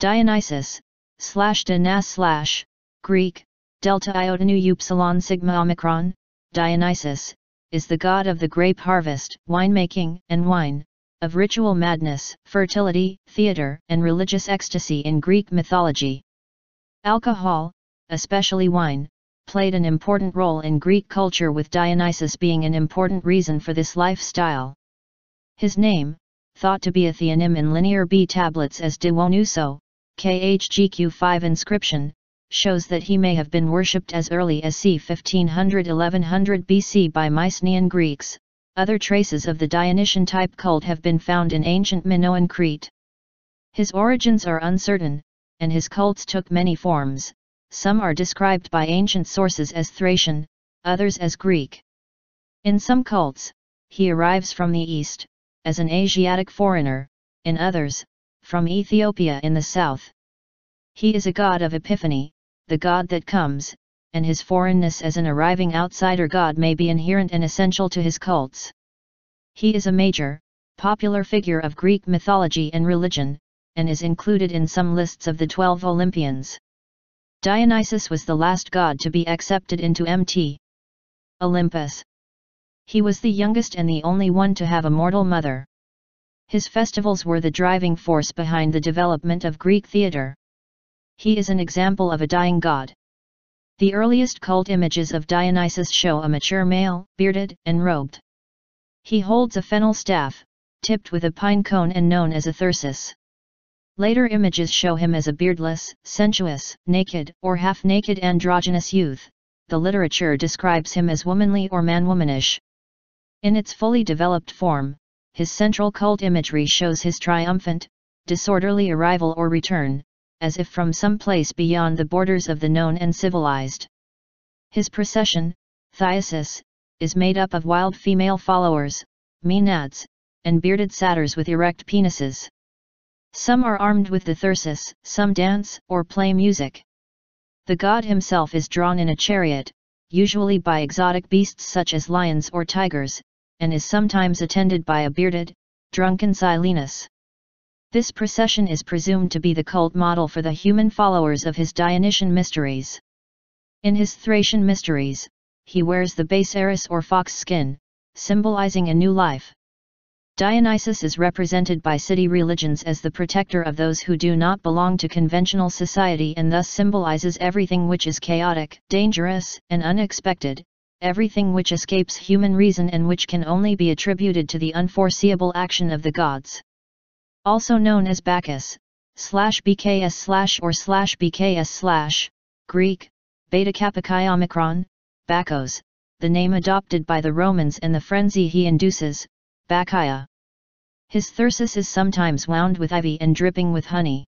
Dionysus, /Dinas/ Greek, delta iota nu upsilon sigma omicron, Dionysus, is the god of the grape harvest, winemaking, and wine, of ritual madness, fertility, theater, and religious ecstasy in Greek mythology. Alcohol, especially wine, played an important role in Greek culture, with Dionysus being an important reason for this lifestyle. His name, thought to be a theonym in Linear B tablets as Dionysos, KHGQ5 inscription, shows that he may have been worshipped as early as c. 1500–1100 BC by Mycenaean Greeks. Other traces of the Dionysian type cult have been found in ancient Minoan Crete. His origins are uncertain, and his cults took many forms. Some are described by ancient sources as Thracian, others as Greek. In some cults, he arrives from the east, as an Asiatic foreigner, in others, from Ethiopia in the south. He is a god of epiphany, the god that comes, and his foreignness as an arriving outsider god may be inherent and essential to his cults. He is a major, popular figure of Greek mythology and religion, and is included in some lists of the 12 Olympians. Dionysus was the last god to be accepted into Mt. Olympus. He was the youngest and the only one to have a mortal mother. His festivals were the driving force behind the development of Greek theater. He is an example of a dying god. The earliest cult images of Dionysus show a mature male, bearded and robed. He holds a fennel staff, tipped with a pine cone and known as a thyrsus. Later images show him as a beardless, sensuous, naked, or half-naked androgynous youth. The literature describes him as womanly or man-womanish. In its fully developed form, his central cult imagery shows his triumphant, disorderly arrival or return, as if from some place beyond the borders of the known and civilized. His procession, thyrsus, is made up of wild female followers, maenads, and bearded satyrs with erect penises. Some are armed with the thyrsus, some dance or play music. The god himself is drawn in a chariot, usually by exotic beasts such as lions or tigers, and is sometimes attended by a bearded, drunken Silenus. This procession is presumed to be the cult model for the human followers of his Dionysian mysteries. In his Thracian mysteries, he wears the base eris or fox skin, symbolizing a new life. Dionysus is represented by city religions as the protector of those who do not belong to conventional society, and thus symbolizes everything which is chaotic, dangerous, and unexpected, everything which escapes human reason and which can only be attributed to the unforeseeable action of the gods. Also known as Bacchus, /BKS/ or /BKS/, Greek, Beta Kappa Chi Omicron, Bacchos, the name adopted by the Romans and the frenzy he induces, Bacchia. His thyrsus is sometimes wound with ivy and dripping with honey.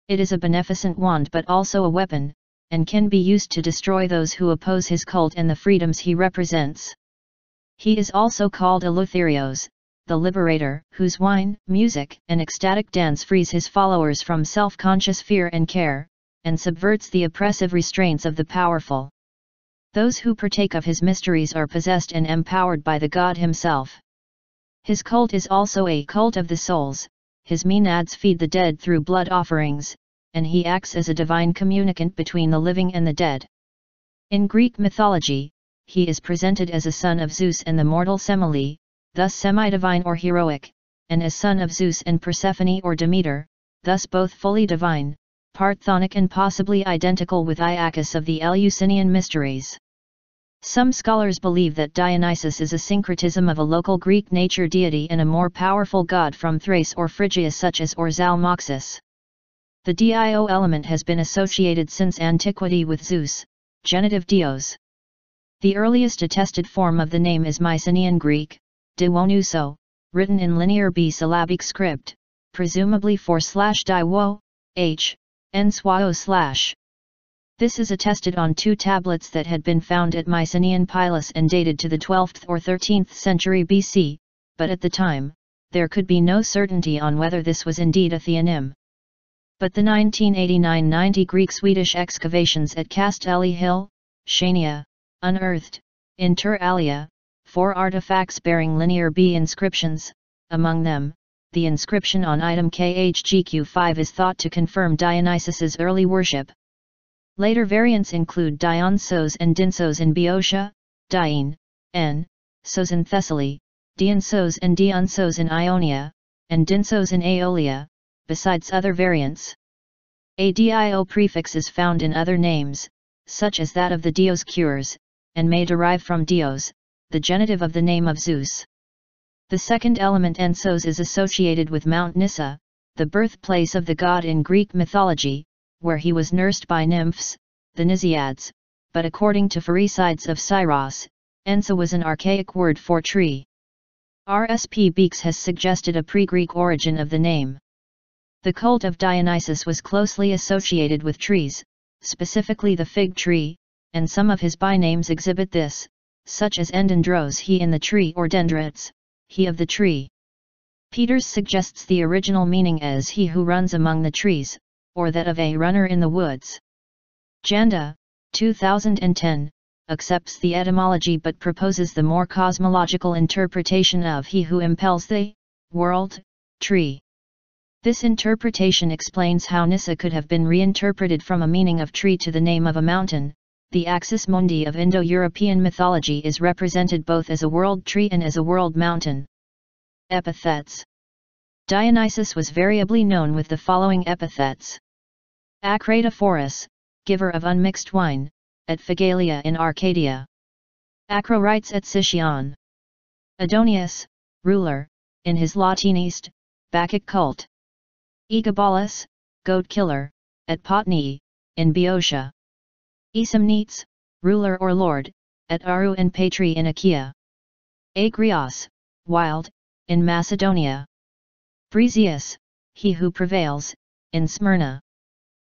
It is a beneficent wand but also a weapon, and can be used to destroy those who oppose his cult and the freedoms he represents. He is also called Eleutherios, the liberator, whose wine, music, and ecstatic dance frees his followers from self-conscious fear and care, and subverts the oppressive restraints of the powerful. Those who partake of his mysteries are possessed and empowered by the god himself. His cult is also a cult of the souls. His maenads feed the dead through blood offerings, and he acts as a divine communicant between the living and the dead. In Greek mythology, he is presented as a son of Zeus and the mortal Semele, thus semi-divine or heroic, and as son of Zeus and Persephone or Demeter, thus both fully divine, parthenonic and possibly identical with Iacchus of the Eleusinian mysteries. Some scholars believe that Dionysus is a syncretism of a local Greek nature deity and a more powerful god from Thrace or Phrygia such as Zalmoxis. The dio element has been associated since antiquity with Zeus, genitive Dios. The earliest attested form of the name is Mycenaean Greek, Dionyso, written in Linear B syllabic script, presumably for /diwo, h, n /. This is attested on 2 tablets that had been found at Mycenaean Pylos and dated to the 12th or 13th century BC, but at the time, there could be no certainty on whether this was indeed a theonym. But the 1989-90 Greek-Swedish excavations at Castelli Hill, Chania, unearthed, inter alia, 4 artifacts bearing Linear B inscriptions, among them, the inscription on item KHGQ5 is thought to confirm Dionysus's early worship. Later variants include Dionysos and Dynsos in Boeotia, Dione, N, Sos in Thessaly, Dionysos and Dionysos in Ionia, and Dynsos in Aeolia, besides other variants. A dio prefix is found in other names, such as that of the Dioscures, and may derive from Dios, the genitive of the name of Zeus. The second element Ensos is associated with Mount Nysa, the birthplace of the god in Greek mythology, where he was nursed by nymphs, the Nysiads, but according to Pherecydes of Syros, Ensa was an archaic word for tree. RSP Beeks has suggested a pre-Greek origin of the name. The cult of Dionysus was closely associated with trees, specifically the fig tree, and some of his bynames exhibit this, such as Endandros, he in the tree, or Dendrites, he of the tree. Peters suggests the original meaning as he who runs among the trees, or that of a runner in the woods. Janda, 2010, accepts the etymology but proposes the more cosmological interpretation of he who impels the world tree. This interpretation explains how Nysa could have been reinterpreted from a meaning of tree to the name of a mountain. The axis mundi of Indo-European mythology is represented both as a world tree and as a world mountain. Epithets. Dionysus was variably known with the following epithets. Acratophorus, giver of unmixed wine, at Phegalia in Arcadia. Acrorites at Sicyon. Adonius, ruler, in his Latinist, Bacchic cult. Egabalus, goat killer, at Potnii, in Boeotia. Aesomnetes, ruler or lord, at Aru and Patri in Achaea. Agrios, wild, in Macedonia. Briseus, he who prevails, in Smyrna.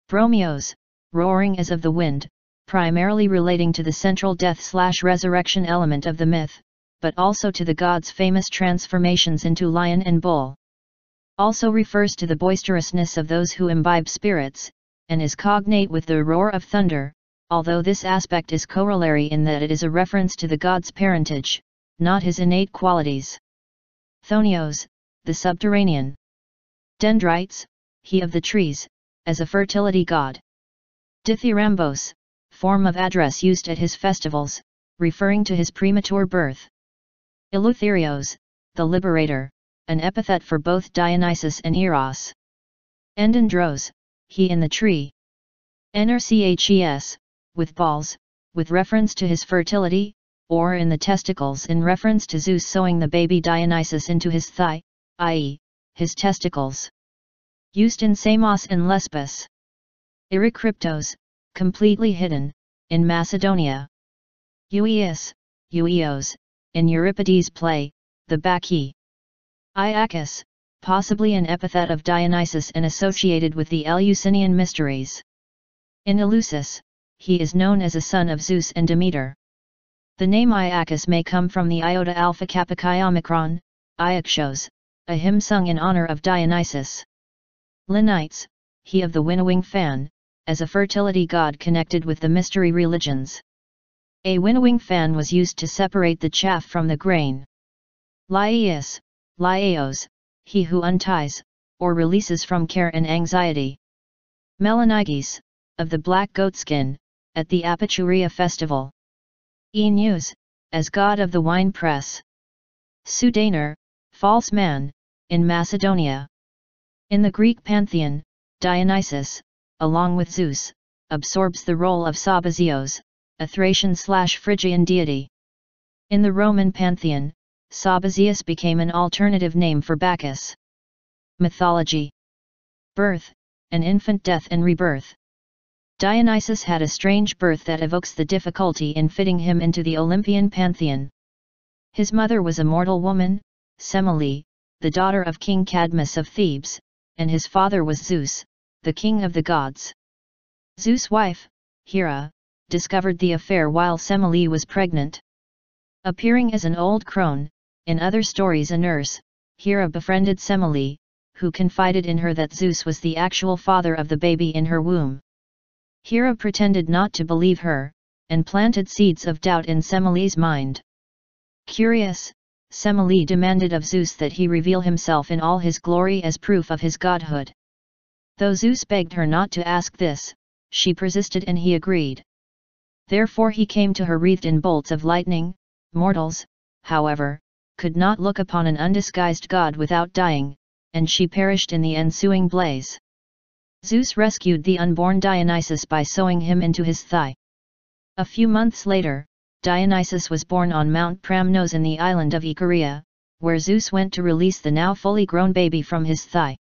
Bromios, roaring as of the wind, primarily relating to the central death/resurrection element of the myth, but also to the god's famous transformations into lion and bull. Also refers to the boisterousness of those who imbibe spirits, and is cognate with the roar of thunder, although this aspect is corollary in that it is a reference to the god's parentage, not his innate qualities. Thonios, the subterranean. Dendrites, he of the trees, as a fertility god. Dithyrambos, form of address used at his festivals, referring to his premature birth. Eleutherios, the liberator, an epithet for both Dionysus and Eros. Endandros, he in the tree. Nrches, with balls, with reference to his fertility, or in the testicles in reference to Zeus sewing the baby Dionysus into his thigh, i.e., his testicles. Used in Samos and Lesbos. Eurycryptos, completely hidden, in Macedonia. Eueus, Eueos, in Euripides' play, the Bacchae. Iacchus, possibly an epithet of Dionysus and associated with the Eleusinian mysteries. In Eleusis, he is known as a son of Zeus and Demeter. The name Iacchus may come from the iota alpha kappa chi omicron, Iacchos, a hymn sung in honor of Dionysus. Linites, he of the winnowing fan, as a fertility god connected with the mystery religions. A winnowing fan was used to separate the chaff from the grain. Laius, Laios, he who unties, or releases from care and anxiety. Melaniges, of the black goatskin, at the Apaturia festival. Enus, as god of the wine press. Sudaner, false man, in Macedonia. In the Greek pantheon, Dionysus, along with Zeus, absorbs the role of Sabazios, a Thracian/Phrygian deity. In the Roman pantheon, Sabazius became an alternative name for Bacchus. Mythology. Birth, an infant death and rebirth. Dionysus had a strange birth that evokes the difficulty in fitting him into the Olympian pantheon. His mother was a mortal woman, Semele, the daughter of King Cadmus of Thebes, and his father was Zeus, the king of the gods. Zeus' wife, Hera, discovered the affair while Semele was pregnant. Appearing as an old crone, in other stories a nurse, Hera befriended Semele, who confided in her that Zeus was the actual father of the baby in her womb. Hera pretended not to believe her, and planted seeds of doubt in Semele's mind. Curious, Semele demanded of Zeus that he reveal himself in all his glory as proof of his godhood. Though Zeus begged her not to ask this, she persisted and he agreed. Therefore he came to her wreathed in bolts of lightning. Mortals, however, could not look upon an undisguised god without dying, and she perished in the ensuing blaze. Zeus rescued the unborn Dionysus by sewing him into his thigh. A few months later, Dionysus was born on Mount Pramnos in the island of Icaria, where Zeus went to release the now fully grown baby from his thigh.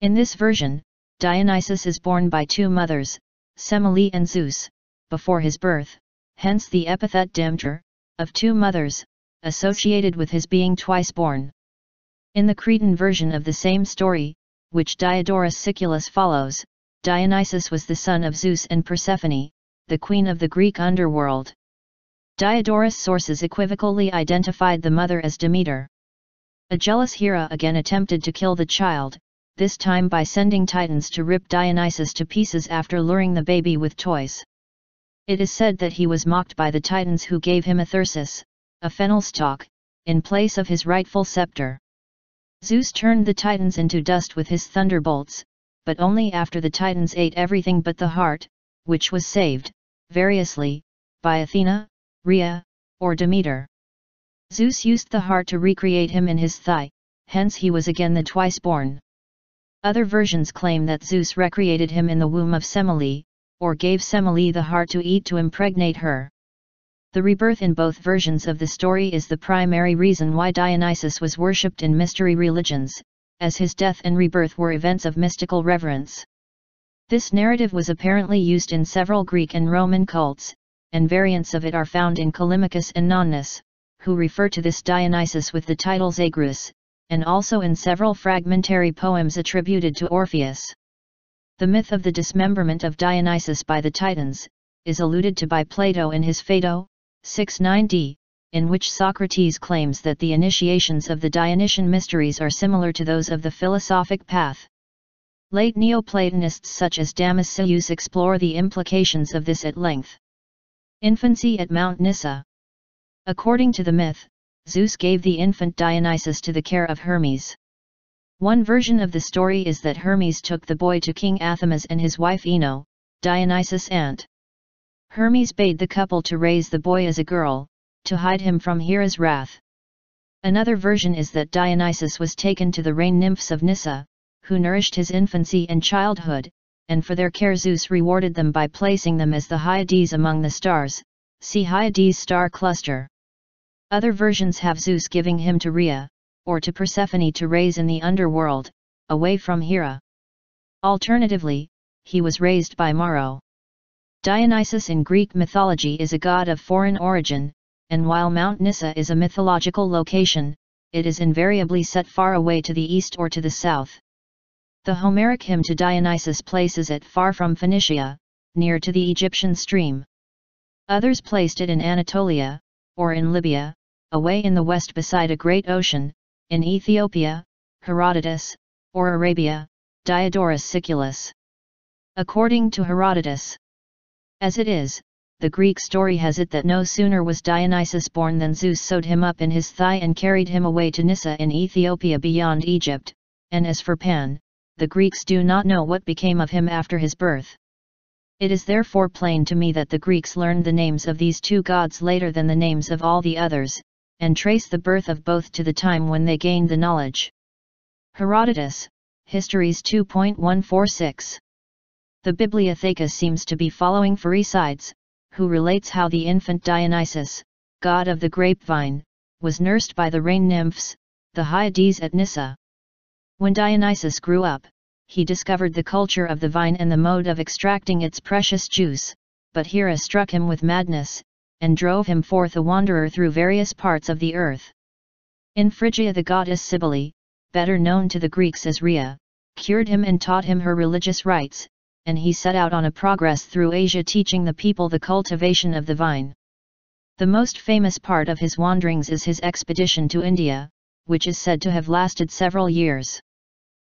In this version, Dionysus is born by two mothers, Semele and Zeus, before his birth, hence the epithet Demeter, of two mothers, associated with his being twice born. In the Cretan version of the same story, which Diodorus Siculus follows, Dionysus was the son of Zeus and Persephone, the queen of the Greek underworld. Diodorus' sources equivocally identified the mother as Demeter. A jealous Hera again attempted to kill the child, this time by sending Titans to rip Dionysus to pieces after luring the baby with toys. It is said that he was mocked by the Titans who gave him a thyrsus, a fennel stalk, in place of his rightful scepter. Zeus turned the Titans into dust with his thunderbolts, but only after the Titans ate everything but the heart, which was saved, variously, by Athena, Rhea, or Demeter. Zeus used the heart to recreate him in his thigh, hence he was again the twice-born. Other versions claim that Zeus recreated him in the womb of Semele, or gave Semele the heart to eat to impregnate her. The rebirth in both versions of the story is the primary reason why Dionysus was worshipped in mystery religions, as his death and rebirth were events of mystical reverence. This narrative was apparently used in several Greek and Roman cults, and variants of it are found in Callimachus and Nonnus, who refer to this Dionysus with the title Zagreus, and also in several fragmentary poems attributed to Orpheus. The myth of the dismemberment of Dionysus by the Titans is alluded to by Plato in his Phaedo, 6-9d, in which Socrates claims that the initiations of the Dionysian mysteries are similar to those of the philosophic path. Late Neoplatonists such as Damascius explore the implications of this at length. Infancy at Mount Nysa. According to the myth, Zeus gave the infant Dionysus to the care of Hermes. One version of the story is that Hermes took the boy to King Athamas and his wife Ino, Dionysus' aunt. Hermes bade the couple to raise the boy as a girl, to hide him from Hera's wrath. Another version is that Dionysus was taken to the rain nymphs of Nysa, who nourished his infancy and childhood, and for their care Zeus rewarded them by placing them as the Hyades among the stars, see Hyades star cluster. Other versions have Zeus giving him to Rhea, or to Persephone to raise in the underworld, away from Hera. Alternatively, he was raised by Maro. Dionysus in Greek mythology is a god of foreign origin, and while Mount Nysa is a mythological location, it is invariably set far away to the east or to the south. The Homeric hymn to Dionysus places it far from Phoenicia, near to the Egyptian stream. Others placed it in Anatolia, or in Libya, away in the west beside a great ocean, in Ethiopia, Herodotus, or Arabia, Diodorus Siculus. According to Herodotus, as it is, the Greek story has it that no sooner was Dionysus born than Zeus sewed him up in his thigh and carried him away to Nysa in Ethiopia beyond Egypt, and as for Pan, the Greeks do not know what became of him after his birth. It is therefore plain to me that the Greeks learned the names of these two gods later than the names of all the others, and trace the birth of both to the time when they gained the knowledge. Herodotus, Histories 2.146. The Bibliotheca seems to be following Pherecydes, who relates how the infant Dionysus, god of the grapevine, was nursed by the rain nymphs, the Hyades at Nysa. When Dionysus grew up, he discovered the culture of the vine and the mode of extracting its precious juice, but Hera struck him with madness, and drove him forth a wanderer through various parts of the earth. In Phrygia the goddess Cybele, better known to the Greeks as Rhea, cured him and taught him her religious rites, and he set out on a progress through Asia teaching the people the cultivation of the vine. The most famous part of his wanderings is his expedition to India, which is said to have lasted several years.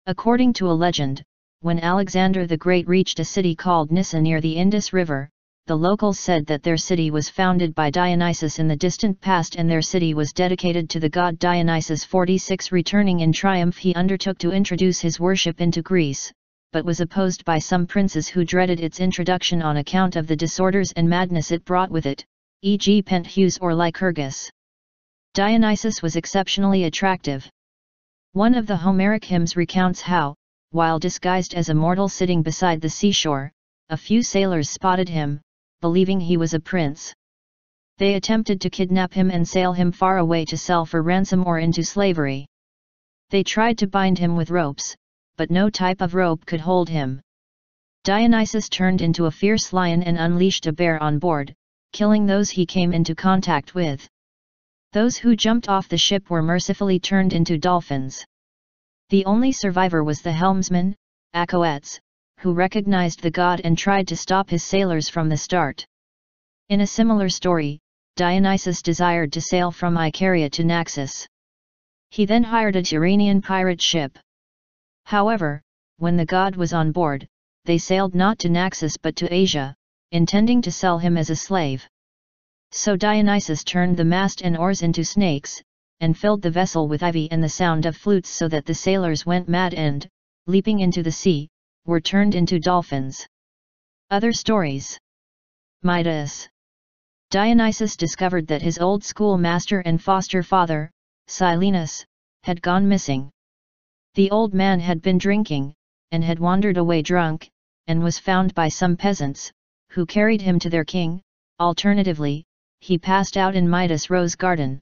According to a legend, when Alexander the Great reached a city called Nysa near the Indus River, the locals said that their city was founded by Dionysus in the distant past and their city was dedicated to the god Dionysus. 46 Returning in triumph, he undertook to introduce his worship into Greece, but was opposed by some princes who dreaded its introduction on account of the disorders and madness it brought with it, e.g. Pentheus or Lycurgus. Dionysus was exceptionally attractive. One of the Homeric hymns recounts how, while disguised as a mortal sitting beside the seashore, a few sailors spotted him, believing he was a prince. They attempted to kidnap him and sail him far away to sell for ransom or into slavery. They tried to bind him with ropes, but no type of rope could hold him. Dionysus turned into a fierce lion and unleashed a bear on board, killing those he came into contact with. Those who jumped off the ship were mercifully turned into dolphins. The only survivor was the helmsman, Acoetes, who recognized the god and tried to stop his sailors from the start. In a similar story, Dionysus desired to sail from Icaria to Naxos. He then hired a Tyrrhenian pirate ship. However, when the god was on board, they sailed not to Naxos but to Asia, intending to sell him as a slave. So Dionysus turned the mast and oars into snakes, and filled the vessel with ivy and the sound of flutes so that the sailors went mad and, leaping into the sea, were turned into dolphins. Other stories. Midas. Dionysus discovered that his old schoolmaster and foster father, Silenus, had gone missing. The old man had been drinking, and had wandered away drunk, and was found by some peasants, who carried him to their king. Alternatively, he passed out in Midas' rose garden.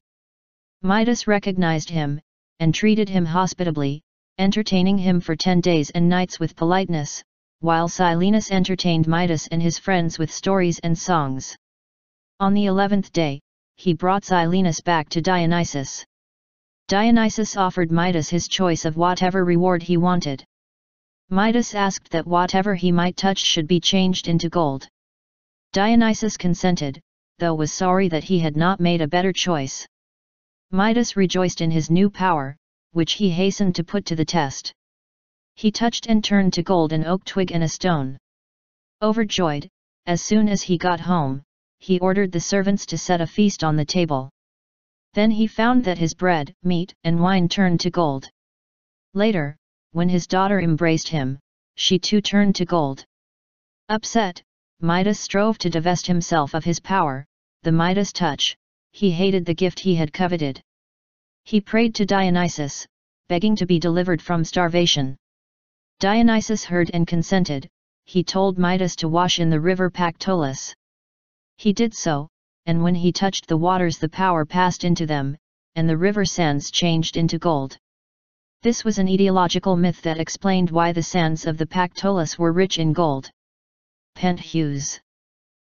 Midas recognized him, and treated him hospitably, entertaining him for 10 days and nights with politeness, while Silenus entertained Midas and his friends with stories and songs. On the 11th day, he brought Silenus back to Dionysus. Dionysus offered Midas his choice of whatever reward he wanted. Midas asked that whatever he might touch should be changed into gold. Dionysus consented, though was sorry that he had not made a better choice. Midas rejoiced in his new power, which he hastened to put to the test. He touched and turned to gold an oak twig and a stone. Overjoyed, as soon as he got home, he ordered the servants to set a feast on the table. Then he found that his bread, meat, and wine turned to gold. Later, when his daughter embraced him, she too turned to gold. Upset, Midas strove to divest himself of his power, the Midas touch. He hated the gift he had coveted. He prayed to Dionysus, begging to be delivered from starvation. Dionysus heard and consented. He told Midas to wash in the river Pactolus. He did so, and when he touched the waters the power passed into them, and the river sands changed into gold. This was an etiological myth that explained why the sands of the Pactolus were rich in gold. Pentheus.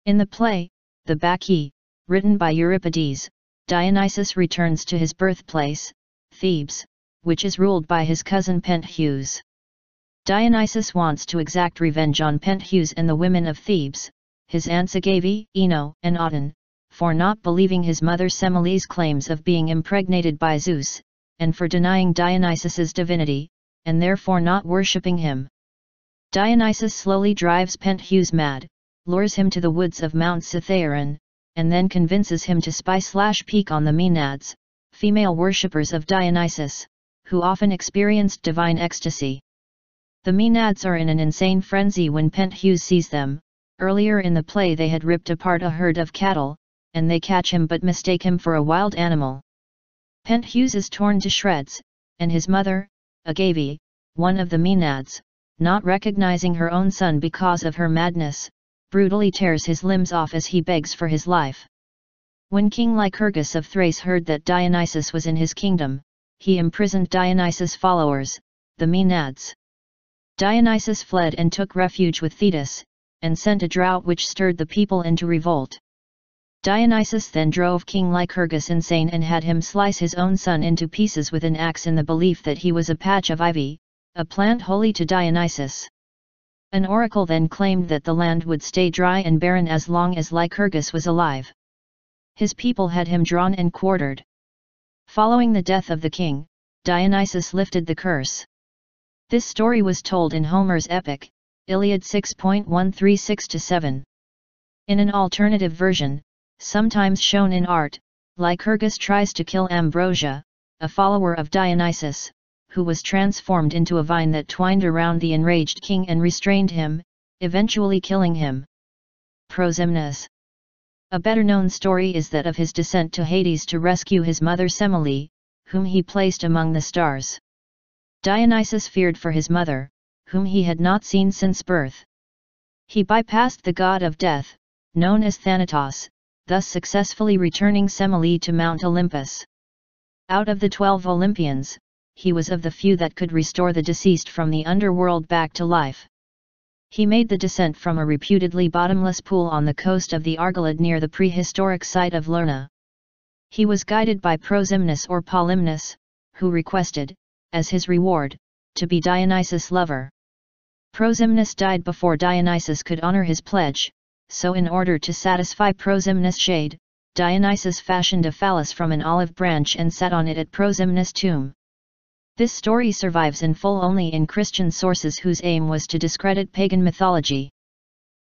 In the play, the Bacchae, written by Euripides, Dionysus returns to his birthplace, Thebes, which is ruled by his cousin Pentheus. Dionysus wants to exact revenge on Pentheus and the women of Thebes, his aunts Agave, Ino, and Aten, for not believing his mother Semele's claims of being impregnated by Zeus, and for denying Dionysus's divinity, and therefore not worshipping him. Dionysus slowly drives Pentheus mad, lures him to the woods of Mount Cithaeron, and then convinces him to spy/peek on the Maenads, female worshippers of Dionysus, who often experienced divine ecstasy. The Maenads are in an insane frenzy when Pentheus sees them. Earlier in the play they had ripped apart a herd of cattle, and they catch him but mistake him for a wild animal. Pentheus is torn to shreds, and his mother, Agave, one of the Maenads, not recognizing her own son because of her madness, brutally tears his limbs off as he begs for his life. When King Lycurgus of Thrace heard that Dionysus was in his kingdom, he imprisoned Dionysus' followers, the Maenads. Dionysus fled and took refuge with Thetis, and sent a drought which stirred the people into revolt. Dionysus then drove King Lycurgus insane and had him slice his own son into pieces with an axe in the belief that he was a patch of ivy, a plant holy to Dionysus. An oracle then claimed that the land would stay dry and barren as long as Lycurgus was alive. His people had him drawn and quartered. Following the death of the king, Dionysus lifted the curse. This story was told in Homer's epic, Iliad 6.136-7. In an alternative version, sometimes shown in art, Lycurgus tries to kill Ambrosia, a follower of Dionysus, who was transformed into a vine that twined around the enraged king and restrained him, eventually killing him. Prosemnes. A better-known story is that of his descent to Hades to rescue his mother Semele, whom he placed among the stars. Dionysus feared for his mother, whom he had not seen since birth. He bypassed the god of death, known as Thanatos, thus successfully returning Semele to Mount Olympus. Out of the 12 Olympians, he was of the few that could restore the deceased from the underworld back to life. He made the descent from a reputedly bottomless pool on the coast of the Argolid near the prehistoric site of Lerna. He was guided by Prosemnes or Polymnus, who requested, as his reward, to be Dionysus' lover. Prosemnes died before Dionysus could honor his pledge, so in order to satisfy Prosemnes' shade, Dionysus fashioned a phallus from an olive branch and sat on it at Prosemnes' tomb. This story survives in full only in Christian sources whose aim was to discredit pagan mythology.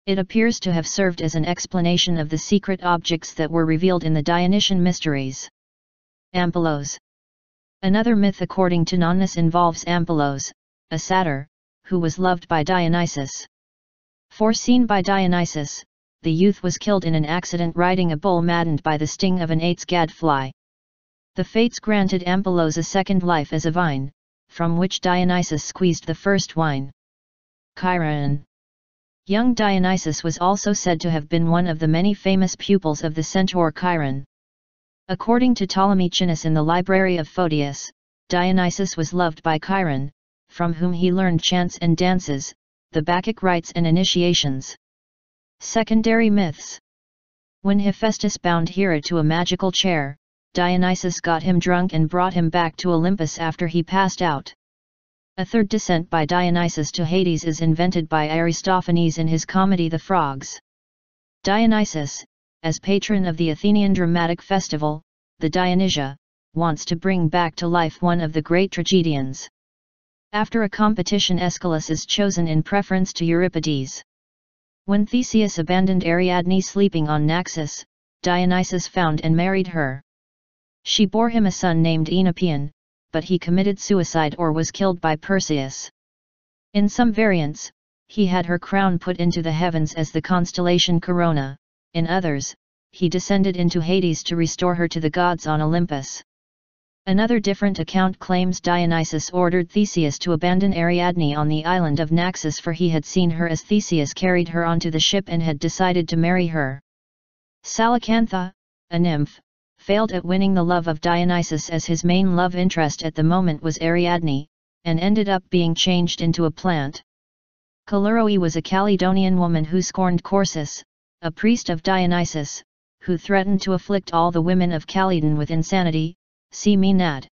It appears to have served as an explanation of the secret objects that were revealed in the Dionysian mysteries. Ampelos. Another myth according to Nonnus involves Ampelos, a satyr, who was loved by Dionysus. Foreseen by Dionysus, the youth was killed in an accident riding a bull maddened by the sting of an Ates gadfly. The fates granted Ampelos a second life as a vine, from which Dionysus squeezed the first wine. Chiron. Young Dionysus was also said to have been one of the many famous pupils of the centaur Chiron. According to Ptolemy Chinus in the Library of Photius, Dionysus was loved by Chiron, from whom he learned chants and dances, the Bacchic rites and initiations. Secondary myths. When Hephaestus bound Hera to a magical chair, Dionysus got him drunk and brought him back to Olympus after he passed out. A third descent by Dionysus to Hades is invented by Aristophanes in his comedy The Frogs. Dionysus, as patron of the Athenian dramatic festival, the Dionysia, wants to bring back to life one of the great tragedians. After a competition, Aeschylus is chosen in preference to Euripides. When Theseus abandoned Ariadne sleeping on Naxos, Dionysus found and married her. She bore him a son named Oenopion, but he committed suicide or was killed by Perseus. In some variants, he had her crown put into the heavens as the constellation Corona, in others, he descended into Hades to restore her to the gods on Olympus. Another different account claims Dionysus ordered Theseus to abandon Ariadne on the island of Naxos, for he had seen her as Theseus carried her onto the ship and had decided to marry her. Salacantha, a nymph, failed at winning the love of Dionysus, as his main love interest at the moment was Ariadne, and ended up being changed into a plant. Callirrhoe was a Caledonian woman who scorned Chorsus, a priest of Dionysus, who threatened to afflict all the women of Calydon with insanity. See Maenad.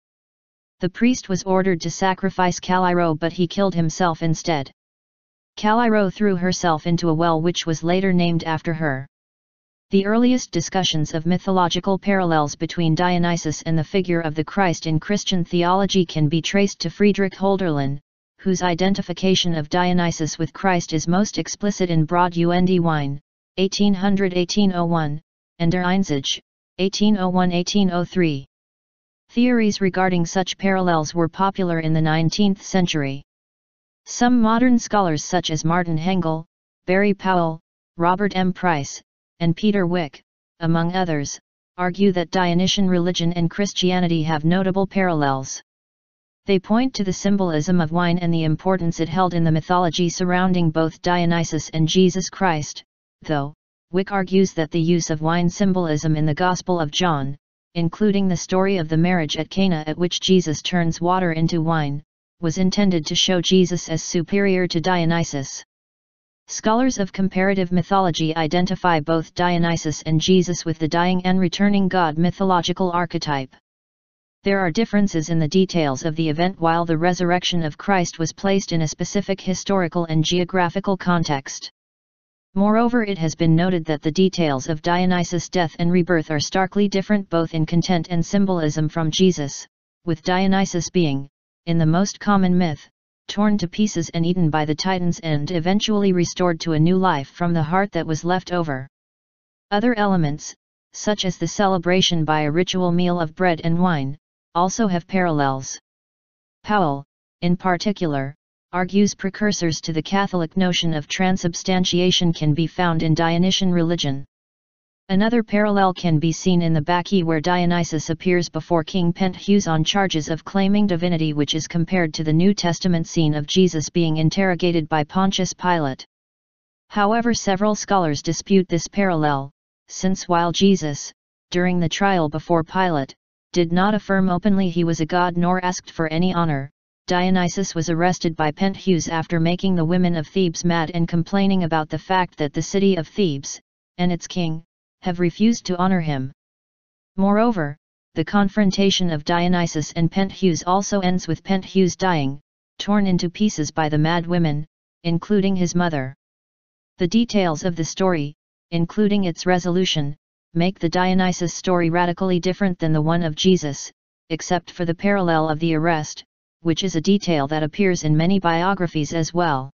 The priest was ordered to sacrifice Callirrhoe, but he killed himself instead. Callirrhoe threw herself into a well which was later named after her. The earliest discussions of mythological parallels between Dionysus and the figure of the Christ in Christian theology can be traced to Friedrich Hölderlin, whose identification of Dionysus with Christ is most explicit in Brod und Wein, 1800–1801, and Der Einzige, 1801–1803. Theories regarding such parallels were popular in the 19th century. Some modern scholars such as Martin Hengel, Barry Powell, Robert M. Price, and Peter Wick, among others, argue that Dionysian religion and Christianity have notable parallels. They point to the symbolism of wine and the importance it held in the mythology surrounding both Dionysus and Jesus Christ, though, Wick argues that the use of wine symbolism in the Gospel of John, including the story of the marriage at Cana at which Jesus turns water into wine, was intended to show Jesus as superior to Dionysus. Scholars of comparative mythology identify both Dionysus and Jesus with the dying and returning god mythological archetype. There are differences in the details of the event, while the resurrection of Christ was placed in a specific historical and geographical context. Moreover, it has been noted that the details of Dionysus' death and rebirth are starkly different both in content and symbolism from Jesus, with Dionysus being, in the most common myth, torn to pieces and eaten by the Titans and eventually restored to a new life from the heart that was left over. Other elements, such as the celebration by a ritual meal of bread and wine, also have parallels. Powell, in particular, argues precursors to the Catholic notion of transubstantiation can be found in Dionysian religion. Another parallel can be seen in the Bacchae, where Dionysus appears before King Pentheus on charges of claiming divinity, which is compared to the New Testament scene of Jesus being interrogated by Pontius Pilate. However, several scholars dispute this parallel, since while Jesus, during the trial before Pilate, did not affirm openly he was a god nor asked for any honor, Dionysus was arrested by Pentheus after making the women of Thebes mad and complaining about the fact that the city of Thebes, and its king, have refused to honor him. Moreover, the confrontation of Dionysus and Pentheus also ends with Pentheus dying, torn into pieces by the mad women, including his mother. The details of the story, including its resolution, make the Dionysus story radically different than the one of Jesus, except for the parallel of the arrest, which is a detail that appears in many biographies as well.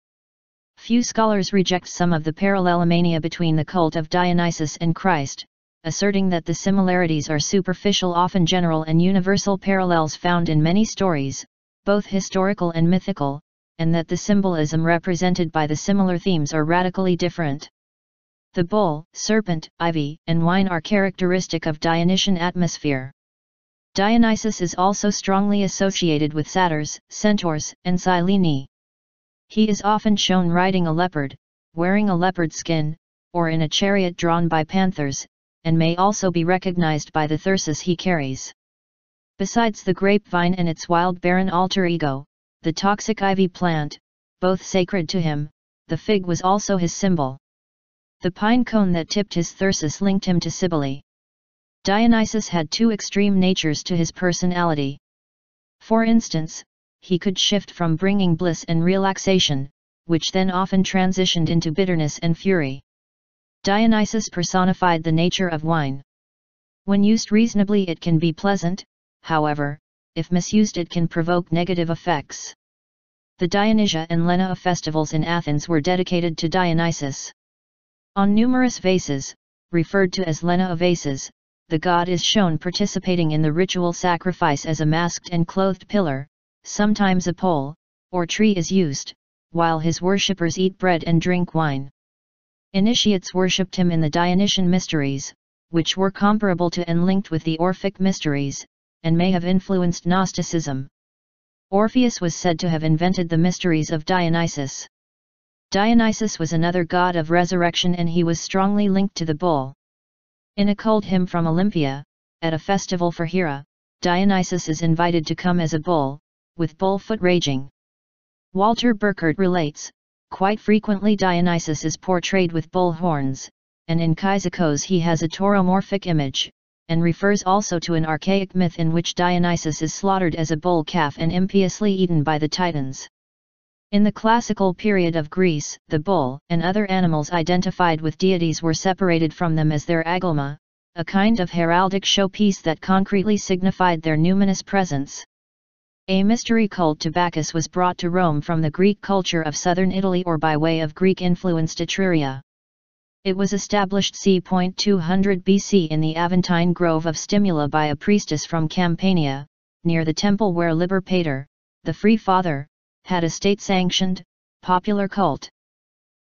Few scholars reject some of the parallelomania between the cult of Dionysus and Christ, asserting that the similarities are superficial, often general and universal parallels found in many stories, both historical and mythical, and that the symbolism represented by the similar themes are radically different. The bull, serpent, ivy, and wine are characteristic of Dionysian atmosphere. Dionysus is also strongly associated with satyrs, centaurs, and Sileni. He is often shown riding a leopard, wearing a leopard skin, or in a chariot drawn by panthers, and may also be recognized by the thyrsus he carries. Besides the grapevine and its wild barren alter ego, the toxic ivy plant, both sacred to him, the fig was also his symbol. The pine cone that tipped his thyrsus linked him to Cybele. Dionysus had two extreme natures to his personality. For instance, he could shift from bringing bliss and relaxation, which then often transitioned into bitterness and fury. Dionysus personified the nature of wine. When used reasonably it can be pleasant, however, if misused it can provoke negative effects. The Dionysia and Lena festivals in Athens were dedicated to Dionysus. On numerous vases, referred to as Lena vases, the god is shown participating in the ritual sacrifice as a masked and clothed pillar, sometimes a pole, or tree is used, while his worshippers eat bread and drink wine. Initiates worshipped him in the Dionysian mysteries, which were comparable to and linked with the Orphic mysteries, and may have influenced Gnosticism. Orpheus was said to have invented the mysteries of Dionysus. Dionysus was another god of resurrection, and he was strongly linked to the bull. In a cult hymn from Olympia, at a festival for Hera, Dionysus is invited to come as a bull, with bullfoot raging. Walter Burkert relates, quite frequently Dionysus is portrayed with bull horns, and in Kyzikos he has a tauromorphic image, and refers also to an archaic myth in which Dionysus is slaughtered as a bull calf and impiously eaten by the Titans. In the classical period of Greece, the bull and other animals identified with deities were separated from them as their agolma, a kind of heraldic showpiece that concretely signified their numinous presence. A mystery cult to Bacchus was brought to Rome from the Greek culture of southern Italy or by way of Greek-influenced Etruria. It was established c. 200 BC in the Aventine Grove of Stimula by a priestess from Campania, near the temple where Liber Pater, the Free Father, had a state-sanctioned, popular cult.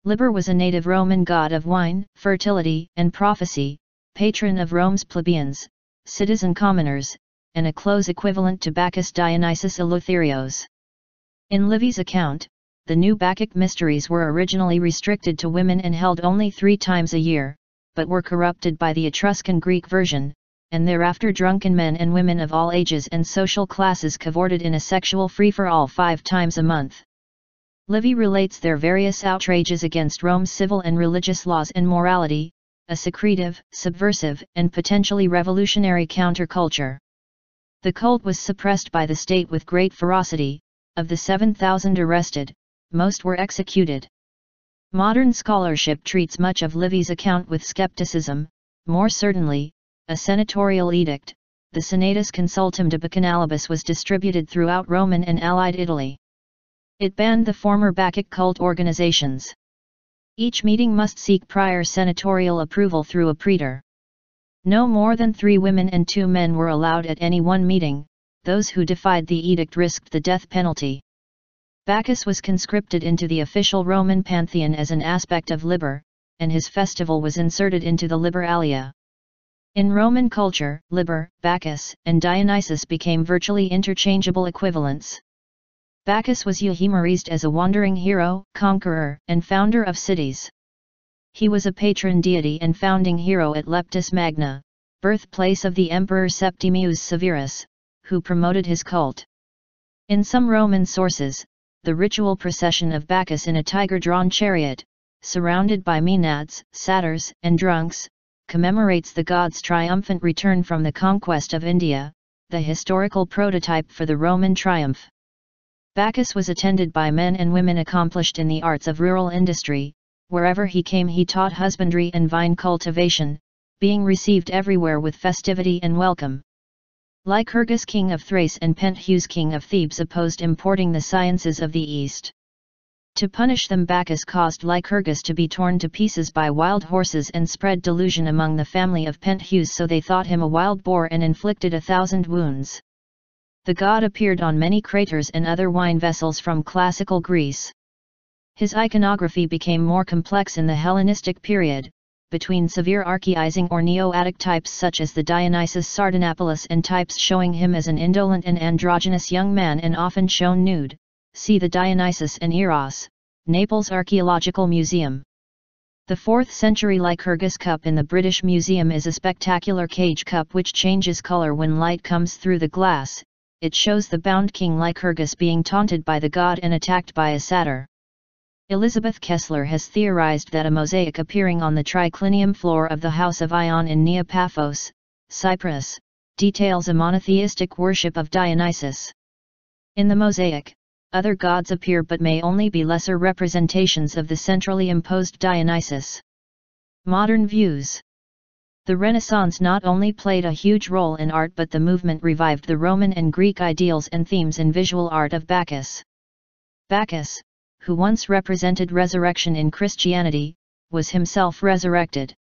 Liber was a native Roman god of wine, fertility, and prophecy, patron of Rome's plebeians, citizen commoners, and a close equivalent to Bacchus Dionysus Eleutherios. In Livy's account, the new Bacchic mysteries were originally restricted to women and held only 3 times a year, but were corrupted by the Etruscan Greek version, and thereafter drunken men and women of all ages and social classes cavorted in a sexual free-for-all 5 times a month. Livy relates their various outrages against Rome's civil and religious laws and morality, a secretive, subversive, and potentially revolutionary counterculture. The cult was suppressed by the state with great ferocity. Of the 7,000 arrested, most were executed. Modern scholarship treats much of Livy's account with skepticism. More certainly, a senatorial edict, the Senatus Consultum de Bacchanalibus, was distributed throughout Roman and Allied Italy. It banned the former Bacchic cult organizations. Each meeting must seek prior senatorial approval through a praetor. No more than 3 women and 2 men were allowed at any one meeting. Those who defied the edict risked the death penalty. Bacchus was conscripted into the official Roman pantheon as an aspect of Liber, and his festival was inserted into the Liberalia. In Roman culture, Liber, Bacchus, and Dionysus became virtually interchangeable equivalents. Bacchus was euhemerized as a wandering hero, conqueror, and founder of cities. He was a patron deity and founding hero at Leptis Magna, birthplace of the Emperor Septimius Severus, who promoted his cult. In some Roman sources, the ritual procession of Bacchus in a tiger-drawn chariot, surrounded by maenads, satyrs, and drunks, commemorates the god's triumphant return from the conquest of India, the historical prototype for the Roman triumph. Bacchus was attended by men and women accomplished in the arts of rural industry. Wherever he came he taught husbandry and vine cultivation, being received everywhere with festivity and welcome. Lycurgus, king of Thrace, and Pentheus, king of Thebes, opposed importing the sciences of the East. To punish them, Bacchus caused Lycurgus to be torn to pieces by wild horses and spread delusion among the family of Pentheus, so they thought him a wild boar and inflicted 1,000 wounds. The god appeared on many craters and other wine vessels from classical Greece. His iconography became more complex in the Hellenistic period, between severe archaizing or Neo-Attic types such as the Dionysus Sardanapalus and types showing him as an indolent and androgynous young man and often shown nude. See the Dionysus and Eros, Naples Archaeological Museum. The 4th century Lycurgus cup in the British Museum is a spectacular cage cup which changes color when light comes through the glass. It shows the bound king Lycurgus being taunted by the god and attacked by a satyr. Elizabeth Kessler has theorized that a mosaic appearing on the triclinium floor of the House of Ion in Nea Paphos, Cyprus, details a monotheistic worship of Dionysus. In the mosaic, other gods appear but may only be lesser representations of the centrally imposed Dionysus. Modern views. The Renaissance not only played a huge role in art, but the movement revived the Roman and Greek ideals and themes in visual art of Bacchus. Bacchus, who once represented resurrection in Christianity, was himself resurrected.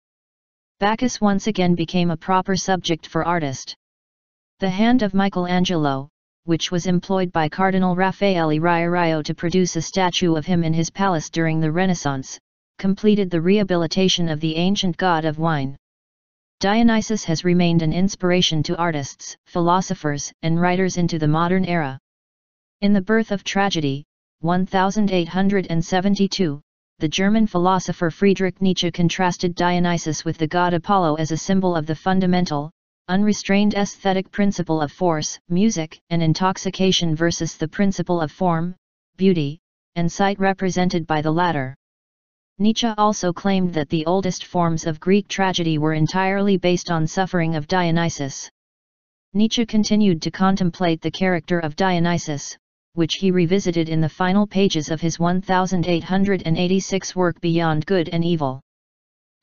Bacchus once again became a proper subject for artist. The hand of Michelangelo, which was employed by Cardinal Raffaele Riario to produce a statue of him in his palace during the Renaissance, completed the rehabilitation of the ancient god of wine. Dionysus has remained an inspiration to artists, philosophers, and writers into the modern era. In The Birth of Tragedy, 1872, the German philosopher Friedrich Nietzsche contrasted Dionysus with the god Apollo as a symbol of the fundamental, unrestrained aesthetic principle of force, music, and intoxication versus the principle of form, beauty, and sight represented by the latter. Nietzsche also claimed that the oldest forms of Greek tragedy were entirely based on suffering of Dionysus. Nietzsche continued to contemplate the character of Dionysus, which he revisited in the final pages of his 1886 work Beyond Good and Evil.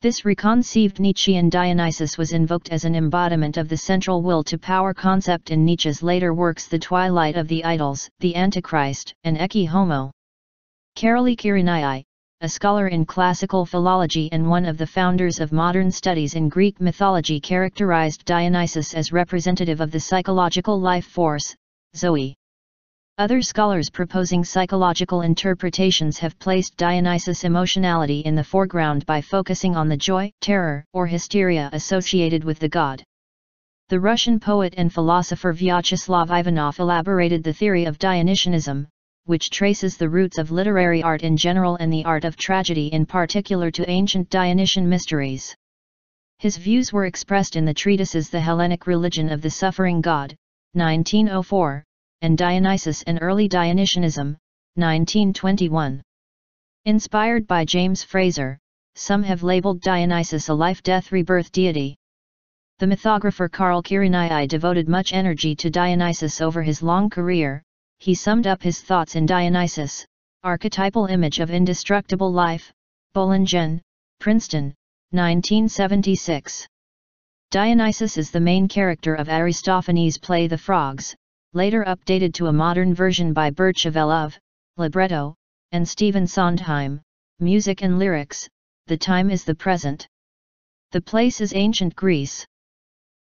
This reconceived Nietzschean Dionysus was invoked as an embodiment of the central will to power concept in Nietzsche's later works The Twilight of the Idols, The Antichrist, and Ecce Homo. Karoli Kyrenai, a scholar in classical philology and one of the founders of modern studies in Greek mythology, characterized Dionysus as representative of the psychological life force, Zoe. Other scholars proposing psychological interpretations have placed Dionysus' emotionality in the foreground by focusing on the joy, terror, or hysteria associated with the god. The Russian poet and philosopher Vyacheslav Ivanov elaborated the theory of Dionysianism, which traces the roots of literary art in general and the art of tragedy in particular to ancient Dionysian mysteries. His views were expressed in the treatises The Hellenic Religion of the Suffering God, 1904, and Dionysus and Early Dionysianism, 1921. Inspired by James Frazer, some have labeled Dionysus a life-death-rebirth deity. The mythographer Karol Kyrenai devoted much energy to Dionysus over his long career. He summed up his thoughts in Dionysus, Archetypal Image of Indestructible Life, Bollingen, Princeton, 1976. Dionysus is the main character of Aristophanes' play The Frogs, later updated to a modern version by Bert Chevelov, libretto, and Stephen Sondheim, Music and lyrics, the time is the present. The place is ancient Greece.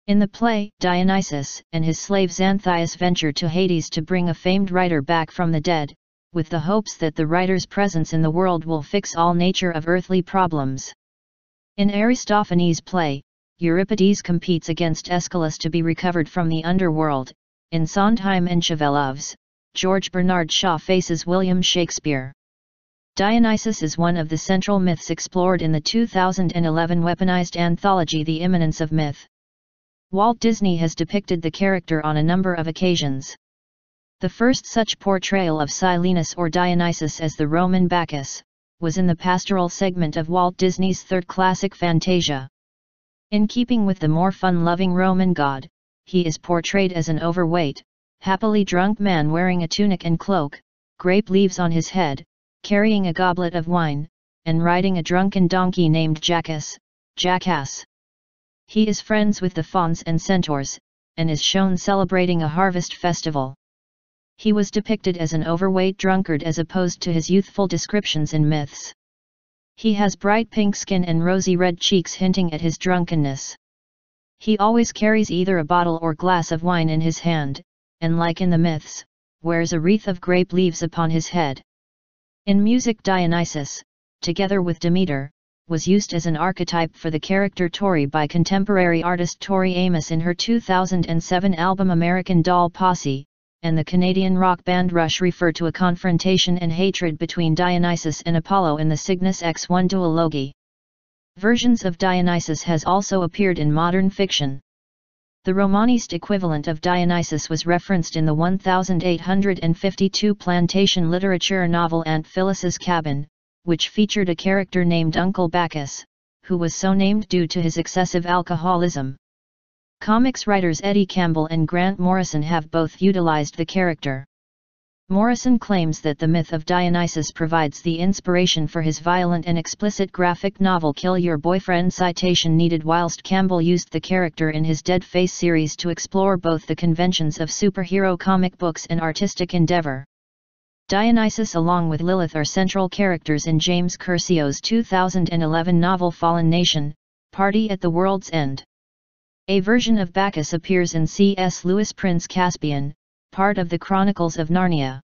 In the play, Dionysus and his slave Xanthias venture to Hades to bring a famed writer back from the dead, with the hopes that the writer's presence in the world will fix all nature of earthly problems. In Aristophanes' play, Euripides competes against Aeschylus to be recovered from the underworld. In Sondheim and Chauvelov's, George Bernard Shaw faces William Shakespeare. Dionysus is one of the central myths explored in the 2011 weaponized anthology The Immanence of Myth. Walt Disney has depicted the character on a number of occasions. The first such portrayal of Silenus or Dionysus as the Roman Bacchus was in the pastoral segment of Walt Disney's third classic Fantasia. In keeping with the more fun-loving Roman god, he is portrayed as an overweight, happily drunk man wearing a tunic and cloak, grape leaves on his head, carrying a goblet of wine, and riding a drunken donkey named Jackass. He is friends with the fauns and centaurs, and is shown celebrating a harvest festival. He was depicted as an overweight drunkard as opposed to his youthful descriptions in myths. He has bright pink skin and rosy red cheeks hinting at his drunkenness. He always carries either a bottle or glass of wine in his hand, and like in the myths, wears a wreath of grape leaves upon his head. In music, Dionysus, together with Demeter, was used as an archetype for the character Tori by contemporary artist Tori Amos in her 2007 album American Doll Posse, and the Canadian rock band Rush refer to a confrontation and hatred between Dionysus and Apollo in the Cygnus X1 duology. Versions of Dionysus has also appeared in modern fiction. The Romanist equivalent of Dionysus was referenced in the 1852 plantation literature novel Aunt Phyllis's Cabin, which featured a character named Uncle Bacchus, who was so named due to his excessive alcoholism. Comics writers Eddie Campbell and Grant Morrison have both utilized the character. Morrison claims that the myth of Dionysus provides the inspiration for his violent and explicit graphic novel Kill Your Boyfriend citation needed, whilst Campbell used the character in his Dead Face series to explore both the conventions of superhero comic books and artistic endeavor. Dionysus along with Lilith are central characters in James Curcio's 2011 novel Fallen Nation, Party at the World's End. A version of Bacchus appears in C.S. Lewis' Prince Caspian, part of the Chronicles of Narnia.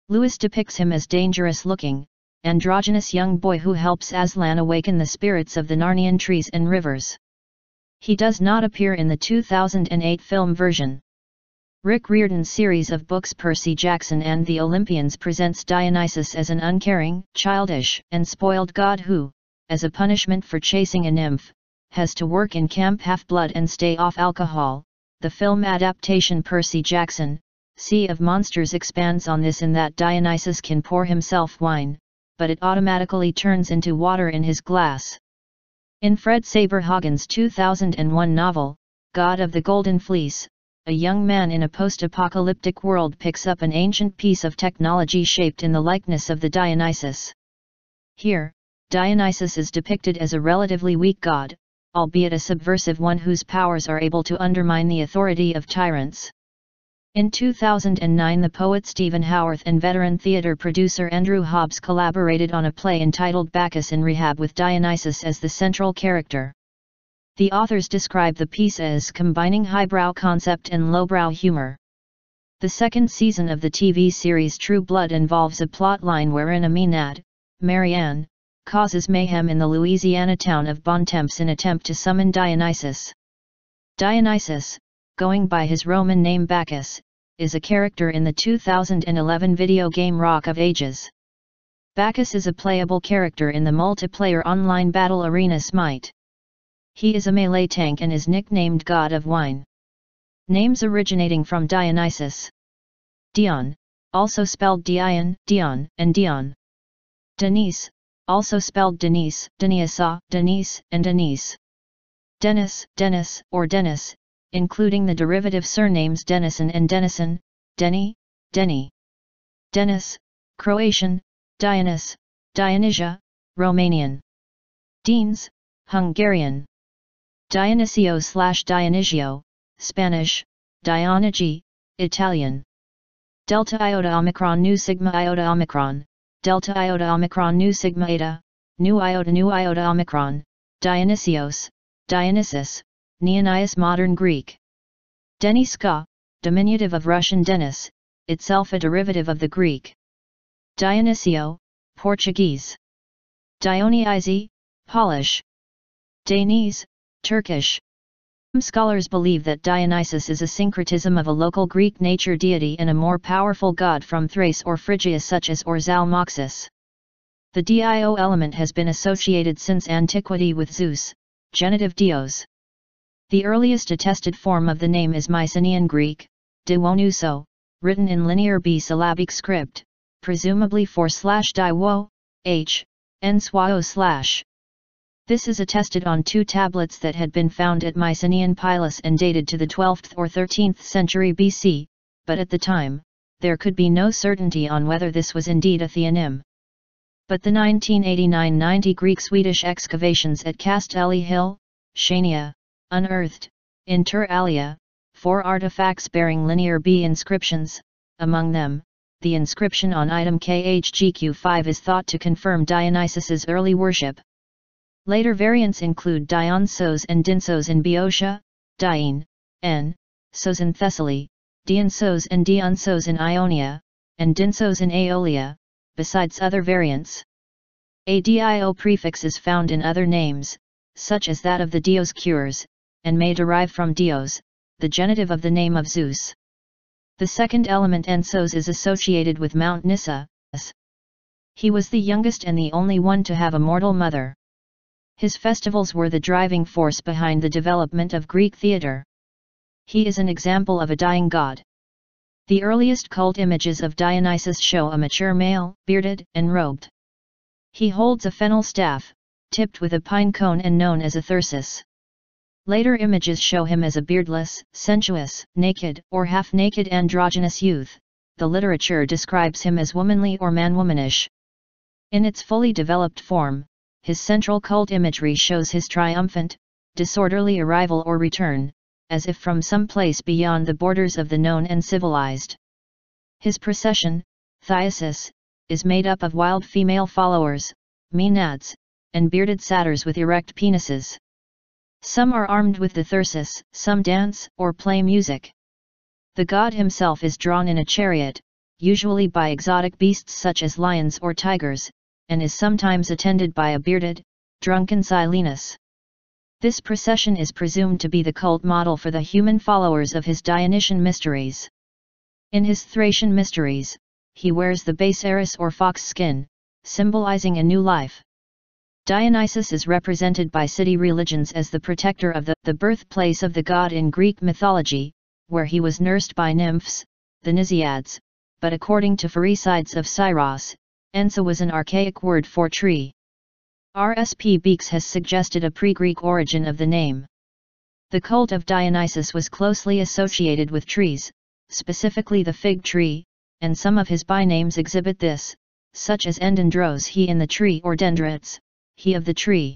Lewis depicts him as dangerous-looking, androgynous young boy who helps Aslan awaken the spirits of the Narnian trees and rivers. He does not appear in the 2008 film version. Rick Riordan's series of books Percy Jackson and the Olympians presents Dionysus as an uncaring, childish, and spoiled god who, as a punishment for chasing a nymph, has to work in Camp Half-Blood and stay off alcohol. The film adaptation Percy Jackson, Sea of Monsters expands on this in that Dionysus can pour himself wine, but it automatically turns into water in his glass. In Fred Saberhagen's 2001 novel, God of the Golden Fleece, a young man in a post-apocalyptic world picks up an ancient piece of technology shaped in the likeness of the Dionysus. Here, Dionysus is depicted as a relatively weak god, albeit a subversive one whose powers are able to undermine the authority of tyrants. In 2009, the poet Stephen Howarth and veteran theatre producer Andrew Hobbs collaborated on a play entitled Bacchus in Rehab with Dionysus as the central character. The authors describe the piece as combining highbrow concept and lowbrow humor. The second season of the TV series True Blood involves a plotline wherein a Maenad, Marianne, causes mayhem in the Louisiana town of Bontemps in attempt to summon Dionysus. Dionysus, going by his Roman name Bacchus, is a character in the 2011 video game Rock of Ages. Bacchus is a playable character in the multiplayer online battle arena Smite. He is a melee tank and is nicknamed God of Wine. Names originating from Dionysus: Dion, also spelled Dion, Dion, and Dion. Denise, also spelled Denise, Deniasa, Denise, and Denise. Dennis, Dennis, or Dennis, including the derivative surnames Denison and Denison, Denny, Denny. Denis, Croatian, Dionys, Dionysia, Romanian. Deans, Hungarian. Dionysio/Dionisio, Spanish, Dionygi, Italian. Delta iota omicron nu sigma iota omicron, delta iota omicron nu sigma eta, nu iota omicron, Dionysios, Dionysus, Neonias modern Greek. Deniska, diminutive of Russian Denis, itself a derivative of the Greek. Dionysio, Portuguese. Dionysi, Polish. Danes, Turkish. Some scholars believe that Dionysus is a syncretism of a local Greek nature deity and a more powerful god from Thrace or Phrygia such as Zalmoxis. The dio element has been associated since antiquity with Zeus, genitive Dios. The earliest attested form of the name is Mycenaean Greek, Diwonuso, written in linear B-syllabic script, presumably for /diwo, h, n /. This is attested on 2 tablets that had been found at Mycenaean Pylos and dated to the 12th or 13th century BC, but at the time, there could be no certainty on whether this was indeed a theonym. But the 1989-90 Greek-Swedish excavations at Castelli Hill, Chania, unearthed, inter alia, 4 artifacts bearing linear B inscriptions. Among them, the inscription on item KHGQ5 is thought to confirm Dionysus's early worship. Later variants include Dionysos and Dinsos in Boeotia, Diene, N, Sos in Thessaly, Dionysos and Dionysos in Ionia, and Dinsos in Aeolia, besides other variants. A dio prefix is found in other names, such as that of the Dioscures, and may derive from Dios, the genitive of the name of Zeus. The second element Ensos is associated with Mount Nysa. He was the youngest and the only one to have a mortal mother. His festivals were the driving force behind the development of Greek theatre. He is an example of a dying god. The earliest cult images of Dionysus show a mature male, bearded and robed. He holds a fennel staff, tipped with a pine cone and known as a thyrsus. Later images show him as a beardless, sensuous, naked or half-naked androgynous youth. The literature describes him as womanly or man-womanish. In its fully developed form, his central cult imagery shows his triumphant, disorderly arrival or return, as if from some place beyond the borders of the known and civilized. His procession, thyasis, is made up of wild female followers, maenads, and bearded satyrs with erect penises. Some are armed with the thyrsus, some dance or play music. The god himself is drawn in a chariot, usually by exotic beasts such as lions or tigers, and is sometimes attended by a bearded, drunken Silenus. This procession is presumed to be the cult model for the human followers of his Dionysian mysteries. In his Thracian mysteries, he wears the base eris or fox skin, symbolizing a new life. Dionysus is represented by city religions as the protector of the birthplace of the god in Greek mythology, where he was nursed by nymphs, the Nisiads, but according to Pherecydes of Syros, Ensa was an archaic word for tree. R.S.P. Beeks has suggested a pre-Greek origin of the name. The cult of Dionysus was closely associated with trees, specifically the fig tree, and some of his bynames exhibit this, such as Endandros, he in the tree, or Dendrites, he of the tree.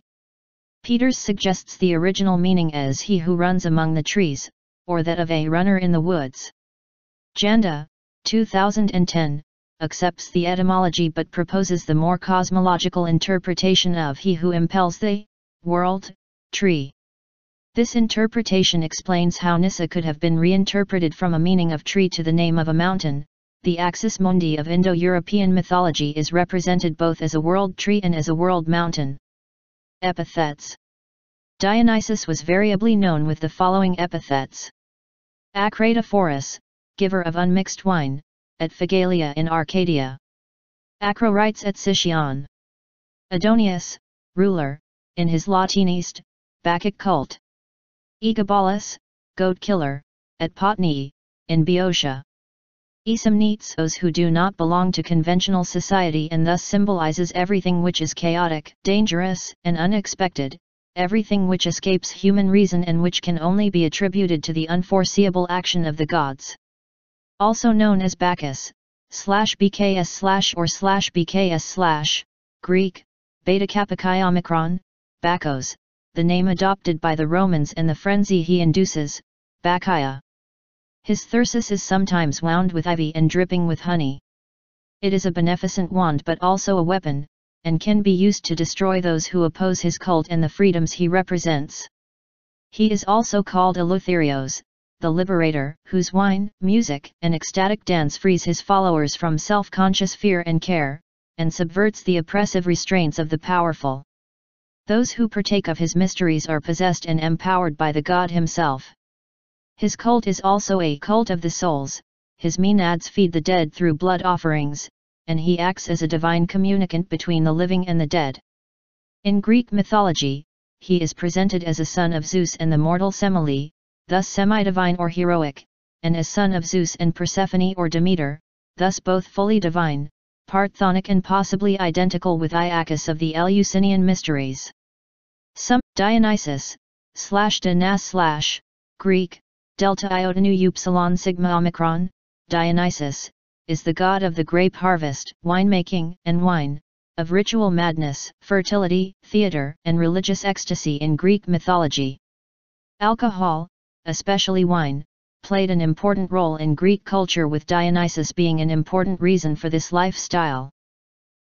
Peters suggests the original meaning as he who runs among the trees, or that of a runner in the woods. Janda, 2010, accepts the etymology but proposes the more cosmological interpretation of he who impels the world tree. This interpretation explains how Nysa could have been reinterpreted from a meaning of tree to the name of a mountain. The axis mundi of Indo-European mythology is represented both as a world tree and as a world mountain. Epithets. Dionysus was variably known with the following epithets. Acratophorus, giver of unmixed wine, at Phegalia in Arcadia. Acrorites at Sicyon. Adonius, ruler, in his Latinist, Bacchic cult. Egabalus, goat killer, at Potnii, in Boeotia. Esamnetes, those who do not belong to conventional society and thus symbolizes everything which is chaotic, dangerous, and unexpected, everything which escapes human reason and which can only be attributed to the unforeseeable action of the gods. Also known as Bacchus, /BKS/ or /BKS/, Greek, Beta Kappa Chi Omicron, Bacchos, the name adopted by the Romans and the frenzy he induces, Bacchia. His thyrsus is sometimes wound with ivy and dripping with honey. It is a beneficent wand but also a weapon, and can be used to destroy those who oppose his cult and the freedoms he represents. He is also called Eleutherios, the liberator, whose wine, music, and ecstatic dance frees his followers from self-conscious fear and care, and subverts the oppressive restraints of the powerful. Those who partake of his mysteries are possessed and empowered by the god himself. His cult is also a cult of the souls. His maenads feed the dead through blood offerings, and he acts as a divine communicant between the living and the dead. In Greek mythology, he is presented as a son of Zeus and the mortal Semele, thus semi-divine or heroic, and as son of Zeus and Persephone or Demeter, thus both fully divine, parthenonic and possibly identical with Iacchus of the Eleusinian mysteries. Some Dionysus, /Dinas/ Greek, delta iota nu upsilon sigma omicron, Dionysus, is the god of the grape harvest, winemaking, and wine, of ritual madness, fertility, theater, and religious ecstasy in Greek mythology. Alcohol, especially wine, played an important role in Greek culture, with Dionysus being an important reason for this lifestyle.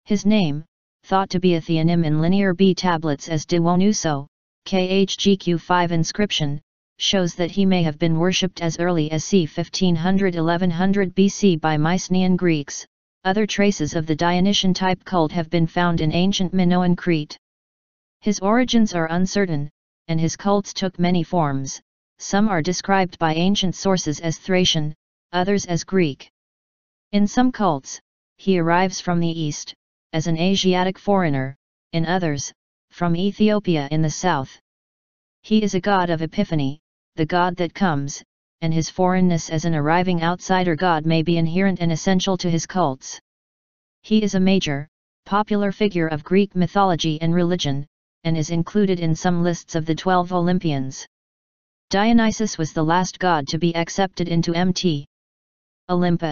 His name, thought to be a theonym in Linear B tablets as Dionyso, KHGQ5 inscription, shows that he may have been worshipped as early as c. 1500–1100 BC by Mycenaean Greeks. Other traces of the Dionysian type cult have been found in ancient Minoan Crete. His origins are uncertain, and his cults took many forms. Some are described by ancient sources as Thracian, others as Greek. In some cults, he arrives from the east, as an Asiatic foreigner, in others, from Ethiopia in the south. He is a god of epiphany, the god that comes, and his foreignness as an arriving outsider god may be inherent and essential to his cults. He is a major, popular figure of Greek mythology and religion, and is included in some lists of the 12 Olympians. Dionysus was the last god to be accepted into Mt. Olympus.